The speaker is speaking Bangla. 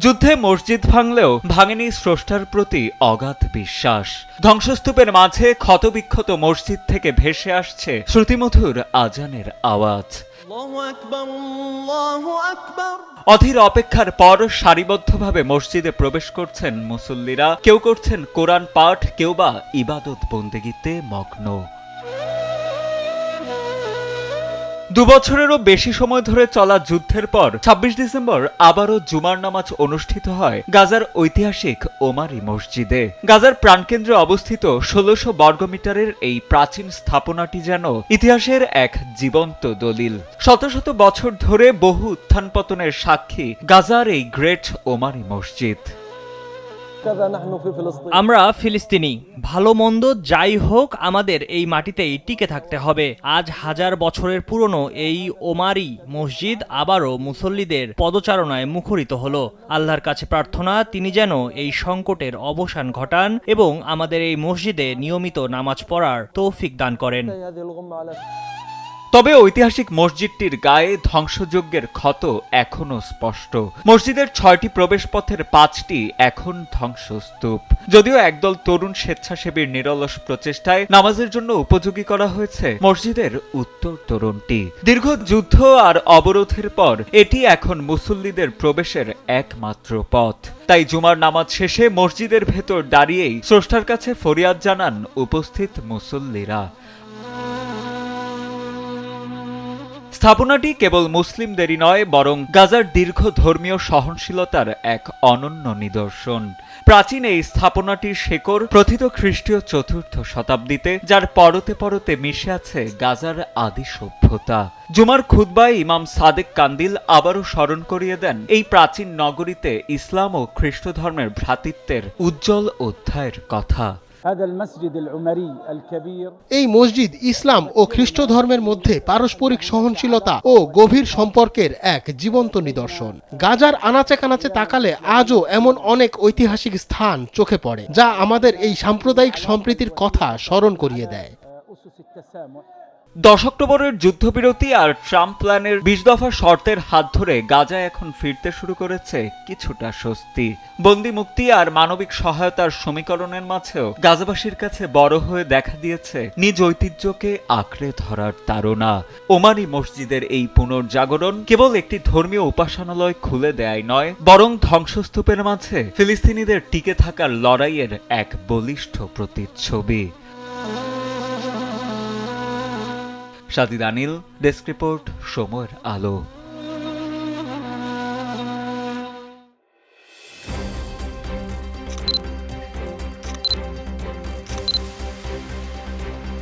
যুদ্ধে মসজিদ ভাঙলেও ভাঙেনি স্রষ্টার প্রতি অগাধ বিশ্বাস। ধ্বংসস্তূপের মাঝে ক্ষতবিক্ষত মসজিদ থেকে ভেসে আসছে শ্রুতিমধুর আজানের আওয়াজ। অধীর অপেক্ষার পর সারিবদ্ধভাবে মসজিদে প্রবেশ করছেন মুসল্লিরা। কেউ করছেন কোরআন পাঠ, কেউ বা ইবাদত বন্দেগীতে মগ্ন। 2 বছরেরও বেশি সময় ধরে চলা যুদ্ধের পর 26 ডিসেম্বর আবারও জুমার নামাজ অনুষ্ঠিত হয় গাজার ঐতিহাসিক ওমারি মসজিদে। গাজার প্রাণকেন্দ্রে অবস্থিত 1600 বর্গমিটারের এই প্রাচীন স্থাপনাটি যেন ইতিহাসের এক জীবন্ত দলিল। শত শত বছর ধরে বহু উত্থান পতনের সাক্ষী গাজার এই গ্রেট ওমারি মসজিদ। আমরা ফিলিস্তিনি, ভালো মন্দ যাই হোক আমাদের এই মাটিতেই টিকে থাকতে হবে। আজ 1000 বছরের পুরনো এই ওমারি মসজিদ আবারও মুসল্লিদের পদচারণায় মুখরিত হলো। আল্লাহর কাছে প্রার্থনা, তিনি যেন এই সংকটের অবসান ঘটান এবং আমাদের এই মসজিদে নিয়মিত নামাজ পড়ার তৌফিক দান করেন। তবে ঐতিহাসিক মসজিদটির গায়ে ধ্বংসযজ্ঞের ক্ষত এখনো স্পষ্ট। মসজিদের 6টি প্রবেশ পথের 5টি এখন ধ্বংসস্তূপ। যদিও একদল তরুণ স্বেচ্ছাসেবীর নিরলস প্রচেষ্টায় নামাজের জন্য উপযোগী করা হয়েছে মসজিদের উত্তর তোরণটি। দীর্ঘ যুদ্ধ আর অবরোধের পর এটি এখন মুসল্লিদের প্রবেশের একমাত্র পথ। তাই জুমার নামাজ শেষে মসজিদের ভেতর দাঁড়িয়েই স্রষ্টার কাছে ফরিয়াদ জানান উপস্থিত মুসল্লিরা। স্থাপনাটি কেবল মুসলিমদেরই নয়, বরং গাজার দীর্ঘ ধর্মীয় সহনশীলতার এক অনন্য নিদর্শন। প্রাচীন এই স্থাপনাটির শেকড় প্রথিত খ্রিস্টীয় 4র্থ শতাব্দীতে, যার পরতে পরতে মিশে আছে গাজার আদি সভ্যতা। জুমার খুতবায় ইমাম সাদেক কান্দিল আবারও স্মরণ করিয়ে দেন এই প্রাচীন নগরীতে ইসলাম ও খ্রিস্ট ধর্মের ভ্রাতৃত্বের উজ্জ্বল অধ্যায়ের কথা। এই মসজিদ ইসলাম ও খ্রিস্ট ধর্মের মধ্যে পারস্পরিক সহনশীলতা ও গভীর সম্পর্কের এক জীবন্ত নিদর্শন। গাজার আনাচে কানাচে তাকালে আজও এমন অনেক ঐতিহাসিক স্থান চোখে পড়ে, যা আমাদের এই সাম্প্রদায়িক সম্প্রীতির কথা স্মরণ করিয়ে দেয়। 10 অক্টোবরের যুদ্ধবিরতি আর ট্রাম্প প্ল্যানের 20 দফা শর্তের হাত ধরে গাজা এখন ফিরতে শুরু করেছে কিছুটা স্বস্তি। বন্দি মুক্তি আর মানবিক সহায়তার সমীকরণের মাঝেও গাজাবাসীর কাছে বড় হয়ে দেখা দিয়েছে নিজ ঐতিহ্যকে আঁকড়ে ধরার তাড়না। ওমারি মসজিদের এই পুনর্জাগরণ কেবল একটি ধর্মীয় উপাসনালয় খুলে দেয় নয়, বরং ধ্বংসস্তূপের মাঝে ফিলিস্তিনিদের টিকে থাকার লড়াইয়ের এক বলিষ্ঠ প্রতিচ্ছবি। সাজিদ আনিল, ডেস্ক রিপোর্ট, সময়ের আলো।